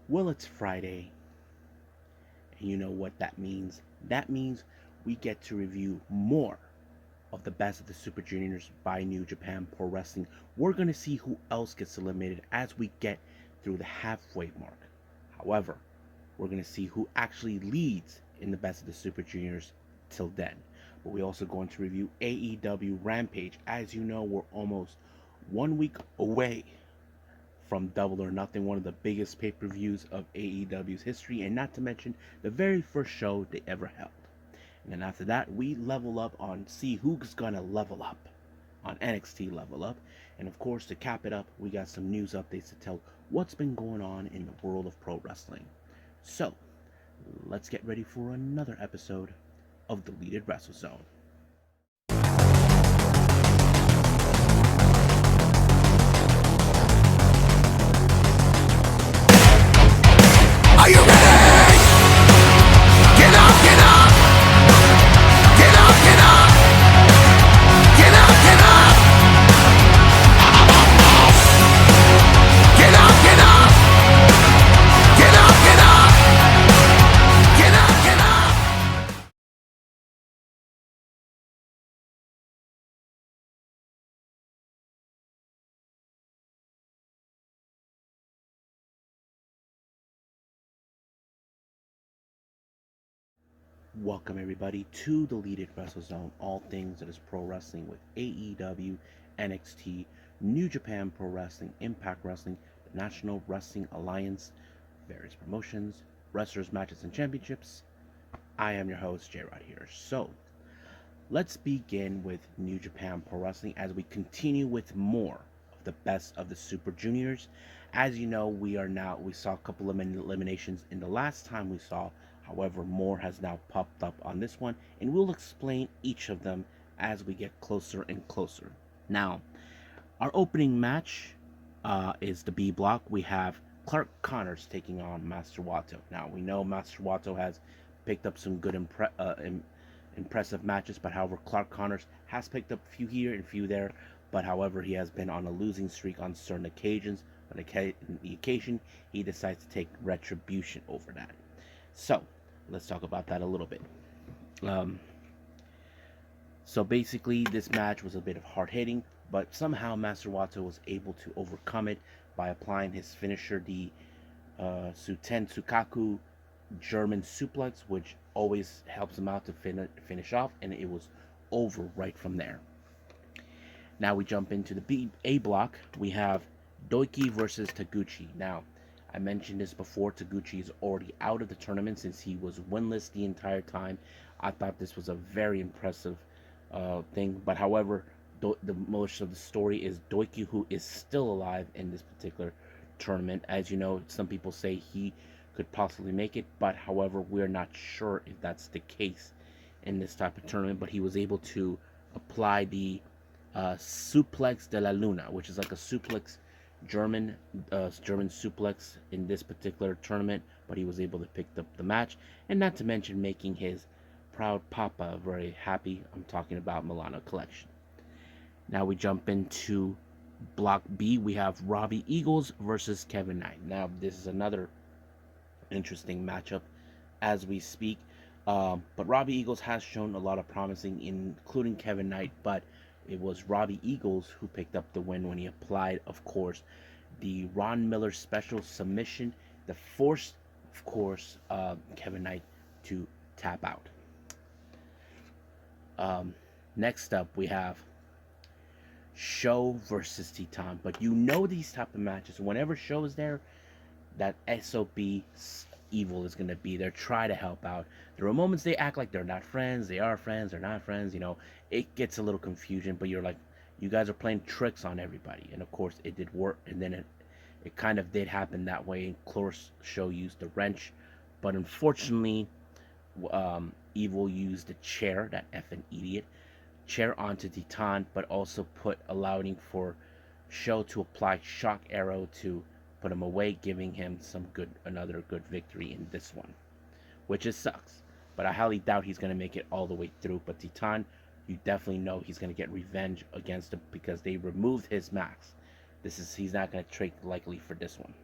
Well, it's Friday, and you know what that means. That means we get to review more of the best of the Super Juniors by New Japan Pro Wrestling. We're going to see who else gets eliminated as we get through the halfway mark. However, we're going to see who actually leads in the best of the Super Juniors till then. But we're also going to review AEW Rampage. As you know, we're almost 1 week away from Double or Nothing, one of the biggest pay-per-views of AEW's history, and not to mention the very first show they ever held. And then after that, we level up on see who's gonna level up on NXT Level Up. And of course, to cap it up, we got some news updates to tell what's been going on in the world of pro wrestling. So, let's get ready for another episode of Deleted Wrestle Zone. Are you ready? Get up, get up! Get up, get up! Get up, get up! Get up, get up! Get up, get up! Get up, get up! Welcome everybody to Deleted Wrestle Zone, all things that is pro wrestling with AEW, NXT, New Japan Pro Wrestling, Impact Wrestling, the National Wrestling Alliance, various promotions, wrestlers, matches, and championships. I am your host, J-Rod here. So, let's begin with New Japan Pro Wrestling as we continue with more of the best of the Super Juniors. As you know, we saw a couple of eliminations in the last time we saw. However, more has now popped up on this one, and we'll explain each of them as we get closer and closer. Now, our opening match is the B block. We have Clark Connors taking on Master Wato. Now, we know Master Wato has picked up some good impressive matches, but however, Clark Connors has picked up a few here and a few there, but however, he has been on a losing streak on certain occasions. On the occasion, he decides to take retribution over that. So, let's talk about that a little bit. Um, so basically, this match was a bit of hard hitting, but somehow Master Wato was able to overcome it by applying his finisher, the Suten Tsukaku German suplex, which always helps him out to finish off, and it was over right from there. Now we jump into the A block. We have Doiki versus Taguchi. Now, I mentioned this before. Taguchi is already out of the tournament since he was winless the entire time. I thought this was a very impressive thing. But however, the most of the story is Doiki, who is still alive in this particular tournament. As you know, some people say he could possibly make it, but however, we're not sure if that's the case in this type of tournament. But he was able to apply the suplex de la Luna, which is like a suplex German suplex in this particular tournament, but he was able to pick up the match, and not to mention making his proud papa very happy. I'm talking about Milano Collection. Now we jump into Block B. We have Robbie Eagles versus Kevin Knight. Now this is another interesting matchup as we speak. But Robbie Eagles has shown a lot of promising, including Kevin Knight, but it was Robbie Eagles who picked up the win when he applied, of course, the Ron Miller special submission that forced, of course, Kevin Knight to tap out. Next up, we have Show versus Titan. But you know these type of matches, whenever Show is there, that SOB Evil is going to be there, try to help out. There are moments they act like they're not friends, they are friends, they're not friends, it gets a little confusion, but you're like, you guys are playing tricks on everybody. And of course it did work, and then it kind of did happen that way. And of course Show used the wrench, but unfortunately Evil used the chair, that effing idiot, chair onto Titan, but also allowing for Show to apply shock arrow to put him away, giving him another good victory in this one, which is sucks. But I highly doubt he's gonna make it all the way through. But Titan, you definitely know he's gonna get revenge against him because they removed his max. He's not gonna trade likely for this one.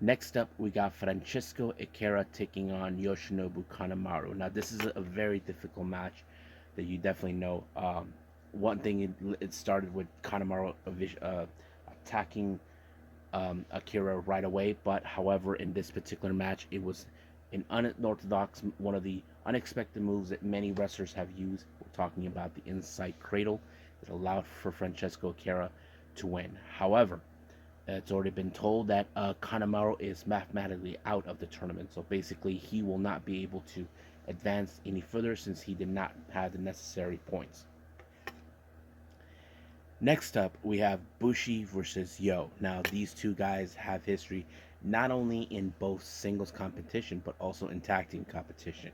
Next up, we got Francesco Ikera taking on Yoshinobu Kanemaru. Now, this is a very difficult match that you definitely know. One thing, it started with Kanemaru attacking Akira right away, but however, in this particular match, it was an unorthodox, one of the unexpected moves that many wrestlers have used. We're talking about the inside cradle that allowed for Francesco Akira to win. However, it's already been told that Kanemaru is mathematically out of the tournament, so basically he will not be able to advance any further since he did not have the necessary points. Next up, we have Bushi versus Yo. Now, these two guys have history not only in both singles competition but also in tag team competition.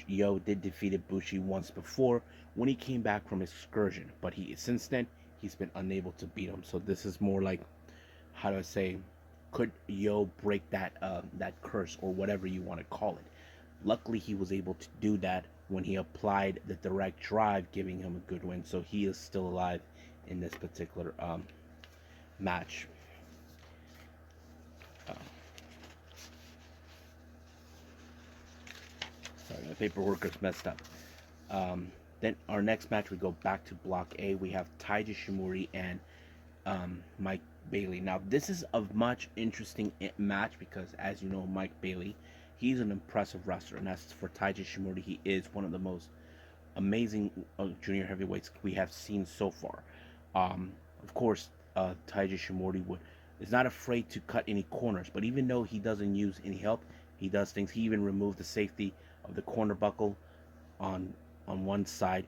Yo did defeated Bushi once before when he came back from excursion, but since then he's been unable to beat him. So this is more like, how do I say, could Yo break that curse or whatever you want to call it? Luckily, he was able to do that when he applied the direct drive, giving him a good win. So he is still alive in this particular match. Uh, Sorry, my paperwork is messed up. Then our next match, we go back to Block A. We have Taiji Shimori and Mike Bailey. Now, this is a much interesting match because, as you know, Mike Bailey, he's an impressive wrestler, and as for Taiji Shimori, he is one of the most amazing junior heavyweights we have seen so far. Of course, Taiji Shimori is not afraid to cut any corners, but even though he doesn't use any help, he does things. He even removed the safety of the corner buckle on one side,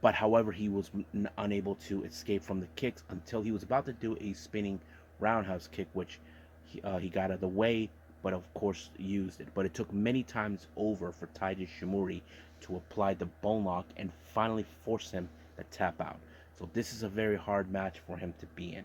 but however, he was unable to escape from the kicks until he was about to do a spinning roundhouse kick, which he got out of the way, but of course used it. But it took many times over for Taiji Shimori to apply the bone lock and finally force him to tap out. So this is a very hard match for him to be in.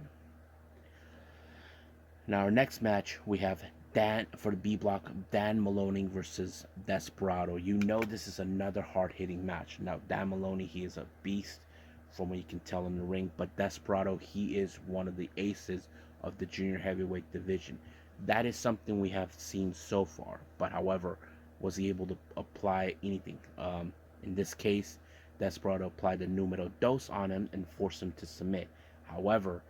Now our next match, we have Dan for the B block, Dan Maloney versus Desperado. You know this is another hard-hitting match. Now Dan Maloney, he is a beast from what you can tell in the ring, but Desperado, he is one of the aces of the junior heavyweight division. That is something we have seen so far, but however, was he able to apply anything? In this case, Desperado applied the numero dos on him and forced him to submit. However,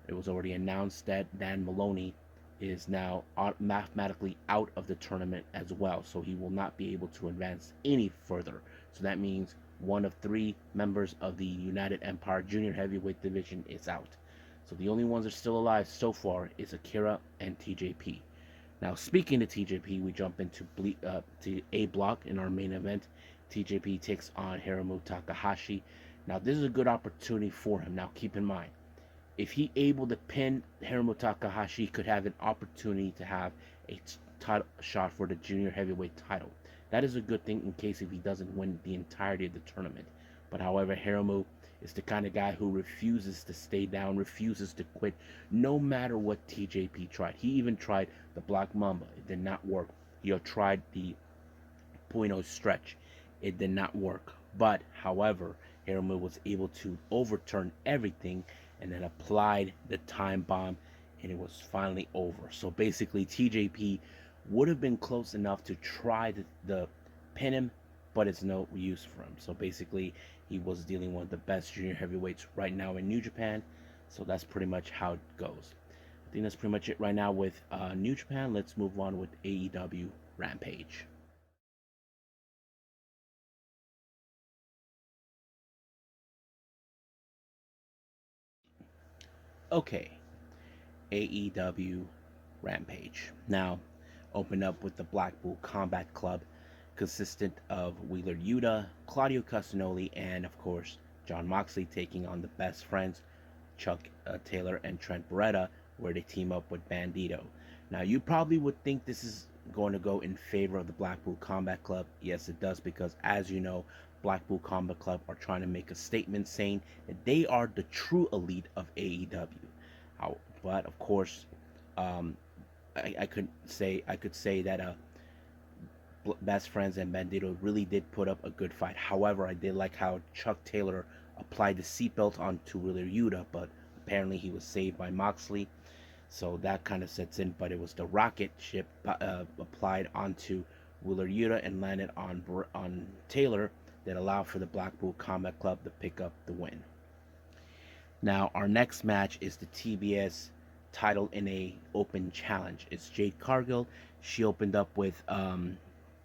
it was already announced that Dan Maloney is now mathematically out of the tournament as well, so he will not be able to advance any further. So that means one of 3 members of the United Empire Junior Heavyweight Division is out. So the only ones that are still alive so far is Akira and TJP. Now, speaking of TJP, we jump into to A block in our main event. TJP takes on Hiromu Takahashi. Now, this is a good opportunity for him. Now, keep in mind, if he able to pin Hiromu Takahashi, he could have an opportunity to have a title shot for the junior heavyweight title. That is a good thing in case if he doesn't win the entirety of the tournament. But however, Hiromu is the kind of guy who refuses to stay down, refuses to quit, no matter what TJP tried. He even tried the Black Mamba. It did not work. He tried the Point stretch. It did not work. But however, Hiromu was able to overturn everything and then applied the time bomb, and it was finally over. So basically, TJP would have been close enough to try the pin him, but it's no use for him. So basically, he was dealing with the best junior heavyweights right now in New Japan. So that's pretty much how it goes. I think that's pretty much it right now with New Japan. Let's move on with AEW Rampage. Okay, AEW Rampage. Now, open up with the Blackpool Combat Club, consistent of Wheeler Yuta, Claudio Castagnoli, and of course, Jon Moxley taking on the best friends, Chuck Taylor and Trent Beretta, where they team up with Bandido. Now, you probably would think this is going to go in favor of the Blackpool Combat Club. Yes, it does, because as you know, Blackpool Combat Club are trying to make a statement saying that they are the true elite of AEW. But of course, I could say that Best Friends and Bandito really did put up a good fight. However, I did like how Chuck Taylor applied the seatbelt onto Wheeler Yuta, but apparently he was saved by Moxley. So that kind of sets in, but it was the rocket ship applied onto Wheeler Yuta and landed on Taylor that allowed for the Blackpool Combat Club to pick up the win. Now our next match is the TBS title in a open challenge. It's Jade Cargill. She opened up with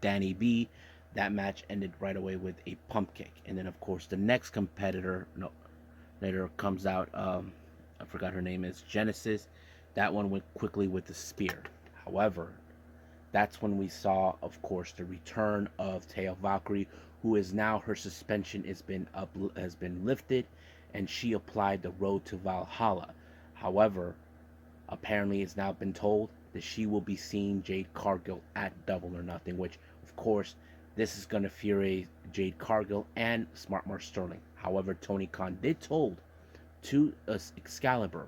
Danny B. That match ended right away with a pump kick, and then of course the next competitor, no, later comes out. I forgot her name is Genesis. That one went quickly with the spear. However, that's when we saw, of course, the return of Taya Valkyrie, who is now her suspension has been lifted, and she applied the Road to Valhalla. However, apparently it's now been told that she will be seeing Jade Cargill at Double or Nothing, which, of course, this is going to infuriate Jade Cargill and Smart Mark Sterling. However, Tony Khan did told to Excalibur,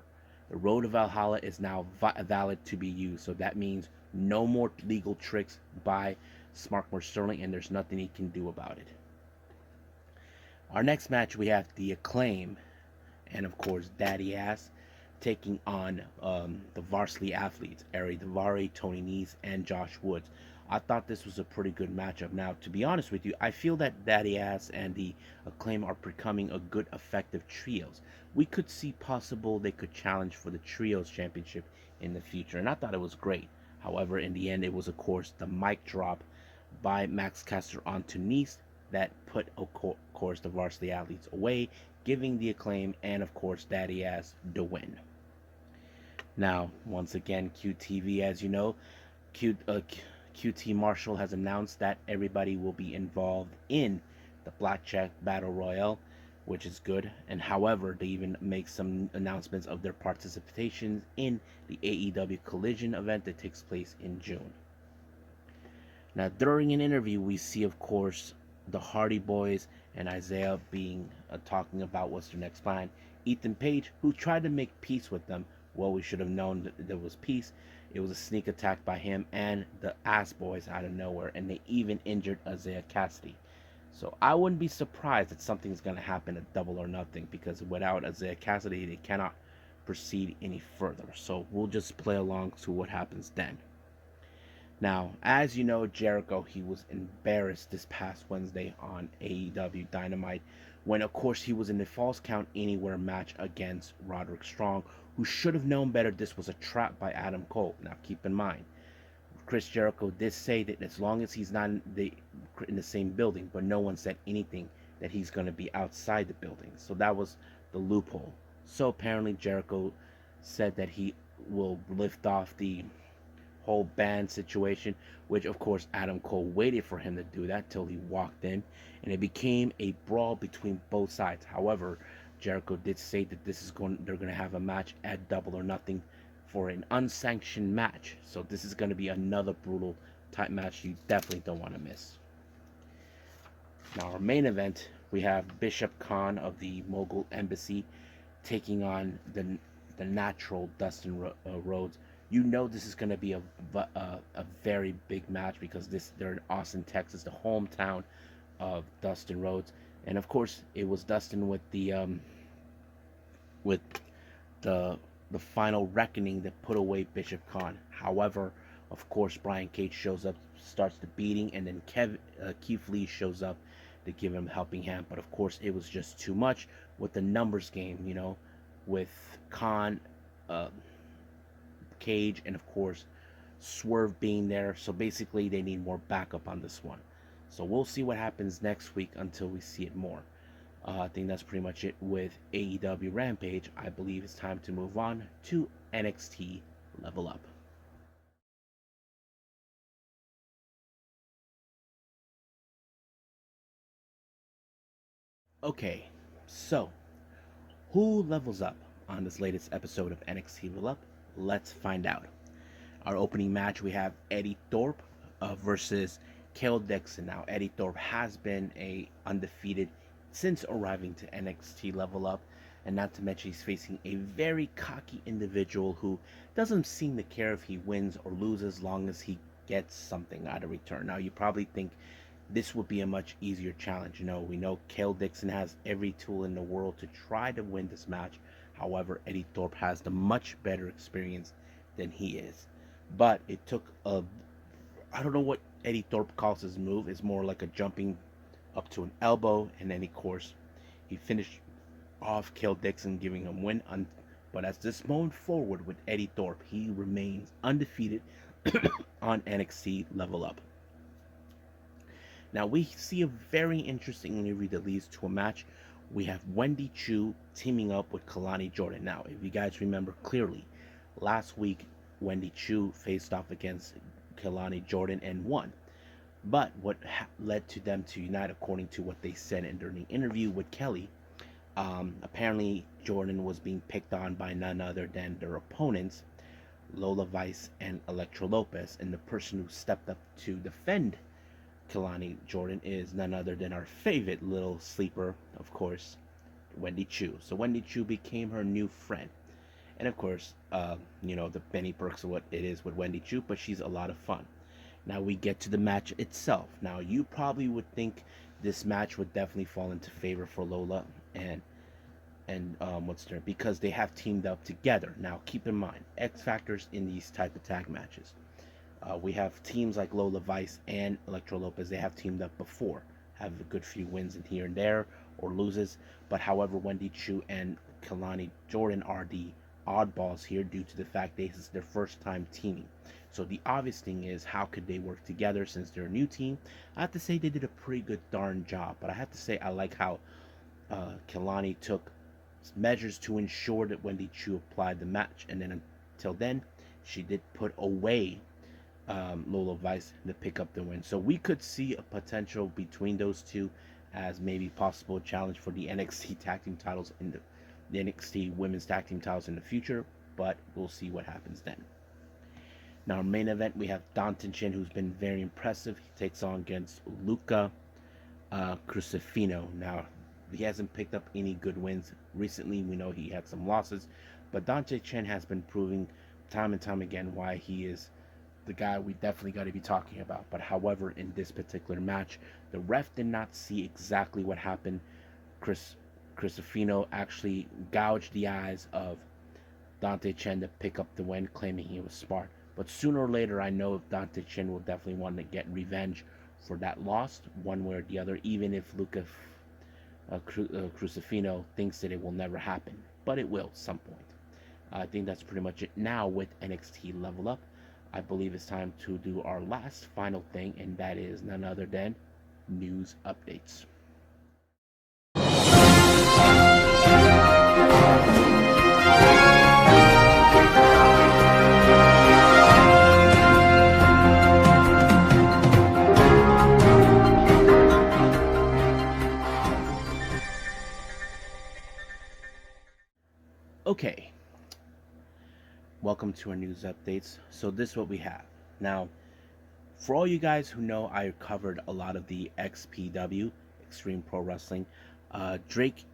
the Road to Valhalla is now valid to be used. So that means no more legal tricks by Smart Mark Sterling, and there's nothing he can do about it. Our next match, we have the Acclaim, and of course Daddy Ass, taking on the varsity athletes, Ari Daivari, Tony Nese, and Josh Woods. I thought this was a pretty good matchup. Now, to be honest with you, I feel that Daddy Ass and the Acclaim are becoming a good, effective trios. We could see possible they could challenge for the Trios Championship in the future, and I thought it was great. However, in the end, it was, of course, the mic drop by Max Caster onto Nese that put, of course, the varsity athletes away, giving the Acclaim and, of course, Daddy Ass the win. Now, once again, QTV, as you know, QT Marshall has announced that everybody will be involved in the Blackjack Battle Royale, which is good. And however, they even make some announcements of their participation in the AEW Collision event that takes place in June. Now, during an interview, we see, of course, the Hardy Boys and Isaiah being talking about what's their next plan. Ethan Page, who tried to make peace with them, well, we should have known that there was peace. It was a sneak attack by him and the Ass Boys out of nowhere, and they even injured Isaiah Cassidy. So I wouldn't be surprised that something's going to happen at Double or Nothing, because without Isaiah Cassidy, they cannot proceed any further. So we'll just play along to what happens then. Now, as you know, Jericho, he was embarrassed this past Wednesday on AEW Dynamite when, of course, he was in the Falls Count Anywhere match against Roderick Strong, who should have known better this was a trap by Adam Cole. Now, keep in mind, Chris Jericho did say that as long as he's not in the same building, but no one said anything that he's going to be outside the building. So that was the loophole. So apparently Jericho said that he will lift off the whole band situation, which of course Adam Cole waited for him to do that till he walked in, and it became a brawl between both sides. However, Jericho did say that they're going to have a match at Double or Nothing for an unsanctioned match. So this is going to be another brutal type match you definitely don't want to miss. Now, our main event, we have Bishop Khan of the Mogul Embassy taking on the natural Dustin Rhodes. You know this is going to be a very big match because they're in Austin, Texas, the hometown of Dustin Rhodes, and of course it was Dustin with the final reckoning that put away Bishop Khan. However, of course, Brian Cage shows up, starts the beating, and then Keith Lee shows up to give him a helping hand. But of course, it was just too much with the numbers game, you know, with Khan, Cage, and of course Swerve being there. So basically, they need more backup on this one. So we'll see what happens next week until we see it more. I think that's pretty much it with AEW Rampage. I believe it's time to move on to NXT Level Up. Okay, so who levels up on this latest episode of NXT Level Up? Let's find out. Our opening match, we have Eddie Thorpe versus Kale Dixon. Now, Eddie Thorpe has been undefeated since arriving to NXT Level Up, and not to mention he's facing a very cocky individual who doesn't seem to care if he wins or loses as long as he gets something out of return. Now, you probably think this would be a much easier challenge. You know, we know Kale Dixon has every tool in the world to try to win this match. However, Eddie Thorpe has the much better experience than he is. But it took I don't know what Eddie Thorpe calls his move. It's more like a jumping up to an elbow, and then of course he finished off Kill Dixon, giving him win. But as this moment forward with Eddie Thorpe, he remains undefeated on NXT Level Up. Now we see a very interesting interview that leads to a match. We have Wendy Choo teaming up with Kalani Jordan. Now, if you guys remember clearly, last week Wendy Choo faced off against Kalani Jordan and won. But what led to them to unite, according to what they said in during the interview with Kelly, apparently Jordan was being picked on by none other than their opponents, Lola Vice and Electra Lopez, and the person who stepped up to defend Kalani Jordan is none other than our favorite little sleeper, of course, Wendy Choo. So Wendy Choo became her new friend. And of course, the Benny perks of what it is with Wendy Choo, but she's a lot of fun. Now we get to the match itself. Now you probably would think this match would definitely fall into favor for Lola and what's their, because they have teamed up together. Now keep in mind, X factors in these type of tag matches. We have teams like Lola Vice and Electro Lopez. They have teamed up before, have a good few wins in here and there or loses. But however, Wendy Choo and Kalani Jordan are the oddballs here due to the fact this is their first time teaming. So the obvious thing is, how could they work together since they're a new team? I have to say they did a pretty good darn job. But I have to say I like how Kalani took measures to ensure that Wendy Choo applied the match, and then until then, she did put away Lola Vice to pick up the win. So we could see a potential between those two as maybe possible challenge for the NXT tag team titles in the NXT women's tag team titles in the future, but we'll see what happens then. Now, our main event, we have Dante Chen, who's been very impressive. He takes on against Luca Crucifino. Now, he hasn't picked up any good wins recently. We know he had some losses, but Dante Chen has been proving time and time again why he is the guy we definitely got to be talking about. But however, in this particular match, the ref did not see exactly what happened. Crucifino actually gouged the eyes of Dante Chen to pick up the win, claiming he was smart. But sooner or later, I know Dante Chen will definitely want to get revenge for that loss, one way or the other, even if Luca Crucifino thinks that it will never happen. But it will at some point. I think that's pretty much it now with NXT Level Up. I believe it's time to do our last final thing, and that is none other than news updates. Okay, welcome to our news updates. So this is what we have. Now, for all you guys who know, I covered a lot of the XPW, Extreme Pro Wrestling. Drake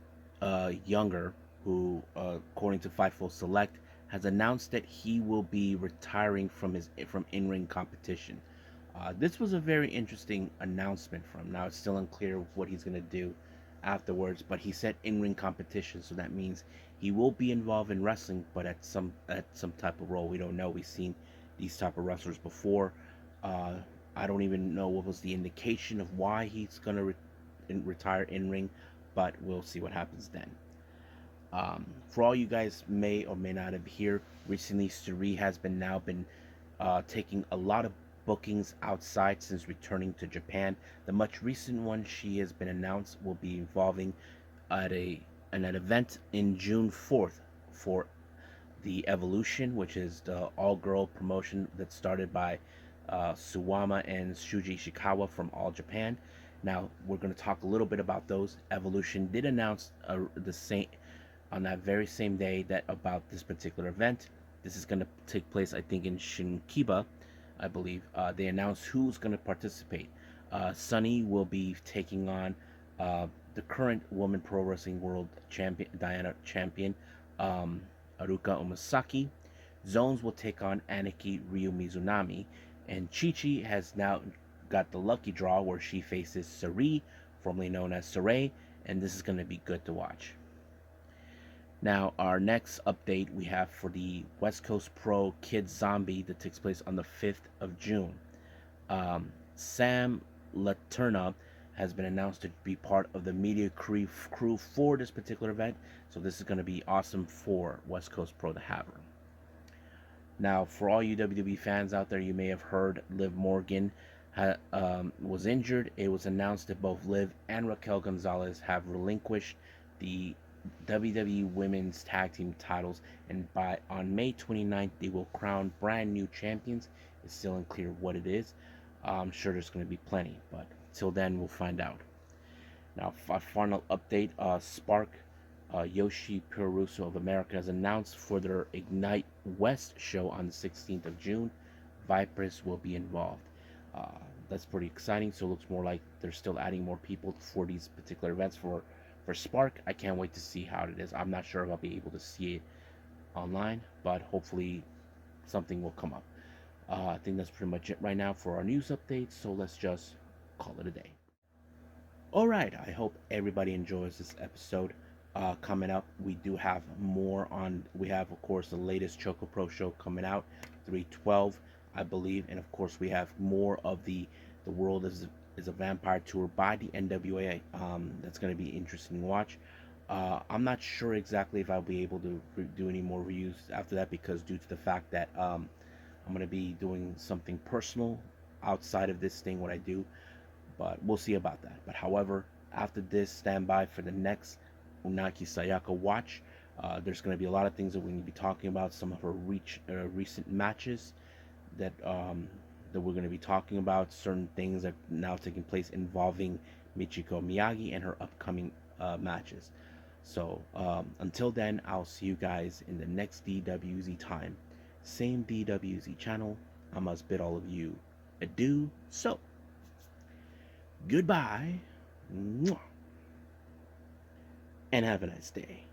Younger, who according to Fightful Select, has announced that he will be retiring from in-ring competition. This was a very interesting announcement from him. Now it's still unclear what he's going to do afterwards, but he said in-ring competition, so that means he will be involved in wrestling, but at some type of role. We don't know. We've seen these type of wrestlers before. I don't even know what was the indication of why he's gonna retire in ring, but we'll see what happens then. For all you guys may or may not have heard, recently Sareee has been taking a lot of bookings outside since returning to Japan. The much recent one she has been announced will be involving at an event in June 4th for the Evolution, which is the all-girl promotion that's started by Suwama and Shuji Ishikawa from All Japan. Now we're going to talk a little bit about those. Evolution did announce on that very same day that about this particular event. This is going to take place, I think, in Shinkiba, I believe. They announced who's going to participate. Sunny will be taking on the current Women Pro Wrestling World Champion, Diana Champion, Aruka Umasaki. Zones will take on Aniki Ryu Mizunami, and Chi-Chi has now got the lucky draw where she faces Sareee, formerly known as Sareee, and this is going to be good to watch. Now, our next update we have for the West Coast Pro Kid Zombie that takes place on the 5th of June. Sam Laterna has been announced to be part of the media crew for this particular event, so this is going to be awesome for West Coast Pro to have her. Now, for all you WWE fans out there, you may have heard Liv Morgan was injured. It was announced that both Liv and Raquel Gonzalez have relinquished the WWE Women's Tag Team titles, and on May 29th, they will crown brand new champions. It's still unclear what it is. I'm sure there's going to be plenty, but till then, we'll find out. Now, a final update: Spark Yoshi Puruso of America has announced for their Ignite West show on the 16th of June, Vipers will be involved. Uh, that's pretty exciting. So it looks more like they're still adding more people for these particular events for Spark. I can't wait to see how it is. I'm not sure if I'll be able to see it online, but hopefully something will come up. I think that's pretty much it right now for our news updates. So let's just call it a day. All right. I hope everybody enjoys this episode. Coming up, we do have more on. We have, of course, the latest Choco Pro show coming out, 312, I believe, and of course, we have more of the World is a Vampire tour by the NWA. That's going to be interesting to watch. I'm not sure exactly if I'll be able to do any more reviews after that because due to the fact that I'm going to be doing something personal outside of this thing, what I do, but we'll see about that. But however, after this, stand by for the next Unagi Sayaka watch. There's going to be a lot of things that we're going to be talking about. Some of her recent matches that we're going to be talking about. Certain things that are now taking place involving Michiko Miyagi and her upcoming matches. So until then, I'll see you guys in the next DWZ time. Same DWZ channel. I must bid all of you adieu. So goodbye. And have a nice day.